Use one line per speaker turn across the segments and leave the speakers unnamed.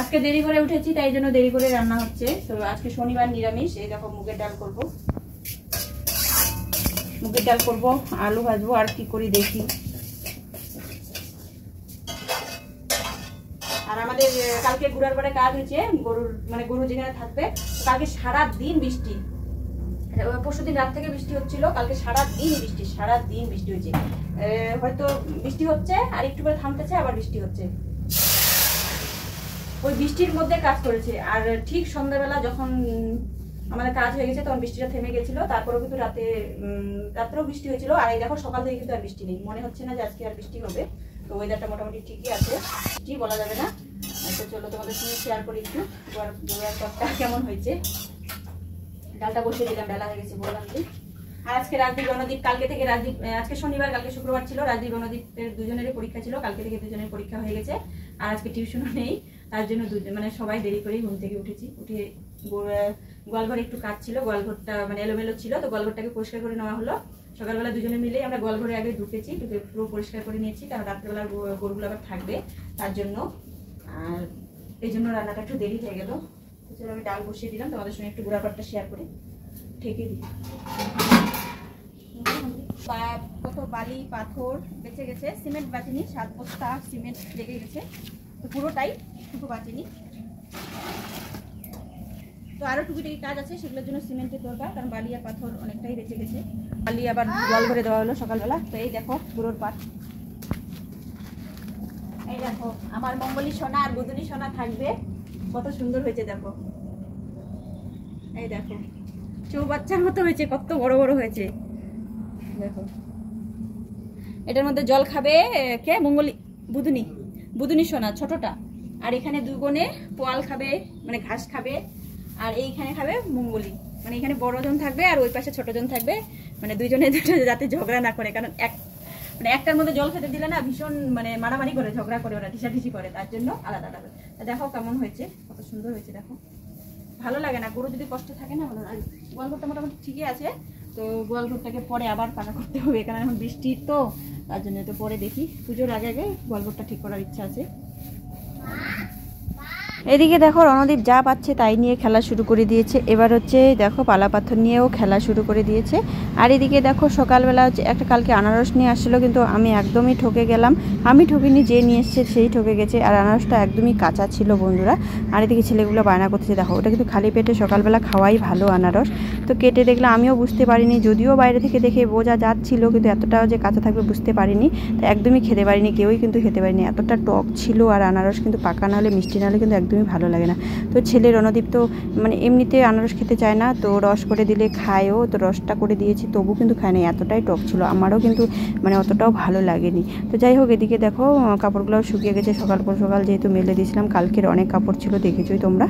আজকে দেরি করে উঠেছি, তাই জন্য দেরি করে রান্না হচ্ছে। তো আজকে শনিবার নিরামিষ। এই দেখো মুগের ডাল করব, মুগের ডাল করব, আলু ভাজবো, আর কি করি দেখি। আর আমাদের কালকে গুড়ার পরে কাজ হয়েছে, গরু যেখানে থাকবে। কালকে সারা দিন বৃষ্টি, পরশুদিন রাত থেকে বৃষ্টি হচ্ছিল, কালকে সারা দিন বৃষ্টি হয়েছে। হয়তো বৃষ্টি হচ্ছে আর একটু করে থামতেছে, আবার বৃষ্টি হচ্ছে। ওই বৃষ্টির মধ্যে কাজ করেছে। আর ঠিক সন্ধ্যাবেলা যখন আমাদের কাজ হয়ে গেছে তখন বৃষ্টিটা থেমে গেছিল। তারপরেও কিন্তু রাত্রেও বৃষ্টি হয়েছিল। আর এই দেখো সকাল থেকে কিন্তু আর বৃষ্টি নেই, মনে হচ্ছে না যে আজকে আর বৃষ্টি হবে। তো ওয়েদারটা মোটামুটি ঠিকই আছে, বৃষ্টি বলা যাবে না। তো চলো তোমাদের সঙ্গে শেয়ার করি একটু গোড়ার টকটা কেমন হয়েছে। ডালটা বসিয়ে দিলাম, বেলা হয়ে গেছে বললাম যে। আর আজকে রাজদীপ রণদীপ, কালকে থেকে রাজদীপ, আজকে শনিবার কালকে শুক্রবার ছিল, রাজদীপ রণদীপের দুজনেরই পরীক্ষা ছিল। কালকে থেকে দুজনের পরীক্ষা হয়ে গেছে। আর আজকে টিউশনও নেই, তার জন্য মানে সবাই দেরি করেই ঘুম থেকে উঠেছি। উঠে গোয়ালঘরে একটু কাজ ছিল, গোয়ালঘরটা মানে এলোমেলো ছিল, তো গোয়ালঘরটাকে পরিষ্কার করে নেওয়া হলো। সকালবেলা দুজনে মিলেই আমরা গোয়ালঘরে আগে ঢুকেছি, পুরো পরিষ্কার করে নিয়েছি, কারণ রাত্রেবেলা গরুগুলো আবার থাকবে তার জন্য। আর এই জন্য রান্নাটা একটু দেরি হয়ে গেল। চলো আমি ডাল বসিয়ে দিলাম, তোমাদের সঙ্গে একটু গুঁড়া পাটটা শেয়ার করে ঠেকে দিই। কত বালি পাথর বেঁচে গেছে, সিমেন্ট বাঁচেনি, 7 বস্তা সিমেন্ট লেগে গেছে, তো পুরোটাই টুকু বাঁচেনি। তো আরো টুকিটাকি কাজ আছে, সেগুলোর জন্য সিমেন্টের দরকার, কারণ বালি আর পাথর অনেকটাই বেঁচে গেছে। বালি আবার জল ভরে দেওয়া হলো সকালবেলা। তো এই দেখো গুঁড়োর পাট, এই দেখো আমার মঙ্গলী সোনা আর বুদুনি সোনা থাকবে, কত সুন্দর হয়েছে দেখো। এই দেখো চৌবাচ্চার মতো হয়েছে, কত বড় বড় হয়েছে দেখো। এটার মধ্যে জল খাবে কে? মঙ্গলী, বুদুনি সোনা ছোটটা। আর এখানে 2 বোনে পোয়াল খাবে, মানে ঘাস খাবে। আর এইখানে খাবে মঙ্গলী, মানে এখানে বড়জন থাকবে আর ওই পাশে ছোটজন থাকবে। মানে দুজনে যাতে ঝগড়া না করে, কারণ মানে একটার মধ্যে জল খেতে দিলে না ভীষণ মানে মারামারি করে, ঝগড়া করে, ওরা ঢিসাঢিসি করে, তার জন্য আলাদা আলাদা। দেখো কেমন হয়েছে, কত সুন্দর হয়েছে দেখো। ভালো লাগে না, গরু যদি কষ্ট থাকে না ভালো লাগে। গোয়ালঘরটা মোটামুটি ঠিকই আছে, তো গোয়ালঘরটাকে পরে আবার পাকা করতে হবে, এখানে এখন বৃষ্টি তো তার জন্য। তো পরে দেখি, পুজোর আগে আগে গোয়ালঘরটা ঠিক করার ইচ্ছা আছে। এদিকে দেখো রণদীপ যা পাচ্ছে তাই নিয়ে খেলা শুরু করে দিয়েছে। এবার হচ্ছে দেখো পালা পাথর নিয়েও খেলা শুরু করে দিয়েছে। আর এদিকে দেখো সকালবেলা হচ্ছে একটা কালকে আনারস নিয়ে আসছিলো, কিন্তু আমি একদমই ঠকে গেলাম। আমি ঠকিনি, যে নিয়ে এসছে সেই ঠকে গেছে। আর আনারসটা একদমই কাঁচা ছিল বন্ধুরা। আর এদিকে ছেলেগুলো বায়না করতেছে, দেখো ওটা কিন্তু খালি পেটে সকালবেলা খাওয়াই ভালো আনারস। তো কেটে দেখলাম, আমিও বুঝতে পারিনি, যদিও বাইরে থেকে দেখে বোঝা যাচ্ছিল, কিন্তু এতটাও যে কাঁচা থাকবে বুঝতে পারিনি। তো একদমই খেতে পারিনি, কেউই কিন্তু খেতে পারিনি, এতটা টক ছিল। আর আনারস কিন্তু পাকা না হলে, মিষ্টি না হলে কিন্তু একদমই ভালো লাগে না। তো ছেলে রণদীপ তো মানে এমনিতে আনারস খেতে চায় না, তো রস করে দিলে খায়ও, তো রসটা করে দিয়েছি তবু কিন্তু খায় না, এতটাই টক ছিল। আমারও কিন্তু মানে অতটাও ভালো লাগেনি। তো যাই হোক, এদিকে দেখো কাপড়গুলোও শুকিয়ে গেছে, সকাল যেহেতু মেলে দিয়েছিলাম, কালকের অনেক কাপড় ছিল দেখেছোই তোমরা।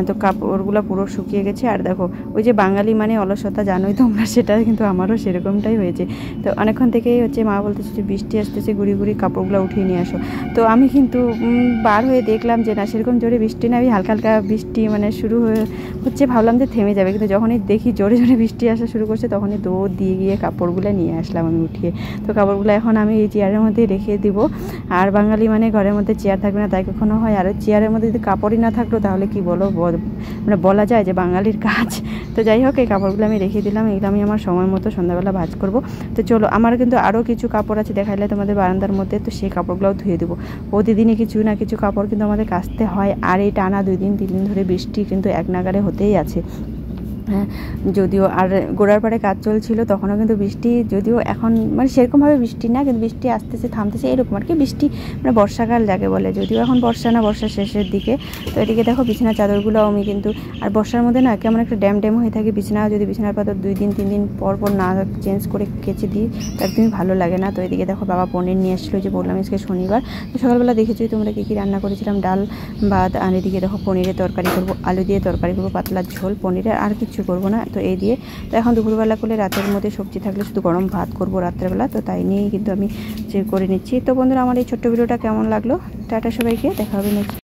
তো কাপড়গুলো পুরো শুকিয়ে গেছে। আর দেখো ওই যে বাঙালি মানে অলসতা, জানোই তোমরা, সেটা কিন্তু আমারও সেরকমটাই হয়েছে। তো অনেকক্ষণ থেকেই হচ্ছে মা বলতেছে যে বৃষ্টি আসতেছে, গুড়ি কাপড়গুলো উঠিয়ে নিয়ে আসো। তো আমি কিন্তু বার হয়ে দেখলাম যে না, সেরকম জোরে বৃষ্টি না, আমি হালকা হালকা বৃষ্টি মানে শুরু হচ্ছে, ভাবলাম যে থেমে যাবে, কিন্তু যখনই দেখি জোরে বৃষ্টি আসা শুরু করছে, তখনই দৌড় দিয়ে গিয়ে কাপড়গুলো নিয়ে আসলাম আমি উঠিয়ে। তো কাপড়গুলো এখন আমি এই চেয়ারের মধ্যে রেখে দিব। আর বাঙালি মানে ঘরের মধ্যে চেয়ার থাকবে না তাই কখনো হয়। আর চেয়ারের মধ্যে যদি কাপড়ই না থাকলো তাহলে কি বলো, মানে বলা যায় যে বাঙালির কাজ। তো যাই হোক, এই কাপড়গুলো আমি রেখে দিলাম, এগুলো আমি আমার সময় মতো সন্ধ্যাবেলা ভাঁজ করব। তো চলো, আমার কিন্তু আরও কিছু কাপড় আছে দেখাইলে তোমাদের বারান্দার মধ্যে, তো সেই কাপড়গুলোও ধুয়ে দেবো। প্রতিদিনই কিছু না কিছু কাপড় কিন্তু আমাদের কাচতে হয়। আর এই টানা 2 দিন 3 দিন ধরে বৃষ্টি কিন্তু এক নাগারে হতেই আছে। হ্যাঁ, যদিও আর গোড়ার পাড়ে কাজ চলছিল তখনও কিন্তু বৃষ্টি, যদিও এখন মানে সেরকমভাবে বৃষ্টি না, কিন্তু বৃষ্টি আসতেছে থামতেছে এরকম আর কি। বৃষ্টি মানে বর্ষাকাল যাকে বলে, যদিও এখন বর্ষা না, বর্ষার শেষের দিকে। তো এদিকে দেখো বিছানার চাদরগুলোও আমি কিন্তু, আর বর্ষার মধ্যে না কেমন একটা ড্যাম হয়ে থাকে বিছানা, যদি বিছানার পাতা 2 দিন 3 দিন পর না চেঞ্জ করে কেচে দিই তো একদমই ভালো লাগে না। তো এদিকে দেখো বাবা পনির নিয়ে আসলো, যে বললাম আজকে শনিবার। তো সকালবেলা দেখেছোই তোমরা কী রান্না করেছিলাম, ডাল ভাত। আর এদিকে দেখো পনিরের তরকারি করবো, আলু দিয়ে তরকারি করবো, পাতলা ঝোল পনিরের, আর কিছু করবো না। তো এই দিয়ে, তো এখন দুপুরবেলা করলে রাতের মধ্যে সবজি থাকলে শুধু গরম ভাত করবো রাত্রেবেলা, তো তাই নিয়েই কিন্তু আমি যে করে নিচ্ছি। তো বন্ধুরা, আমার এই ছোট্ট ভিডিওটা কেমন লাগলো, টাটা সবাইকে, দেখা হবে নেক্সট।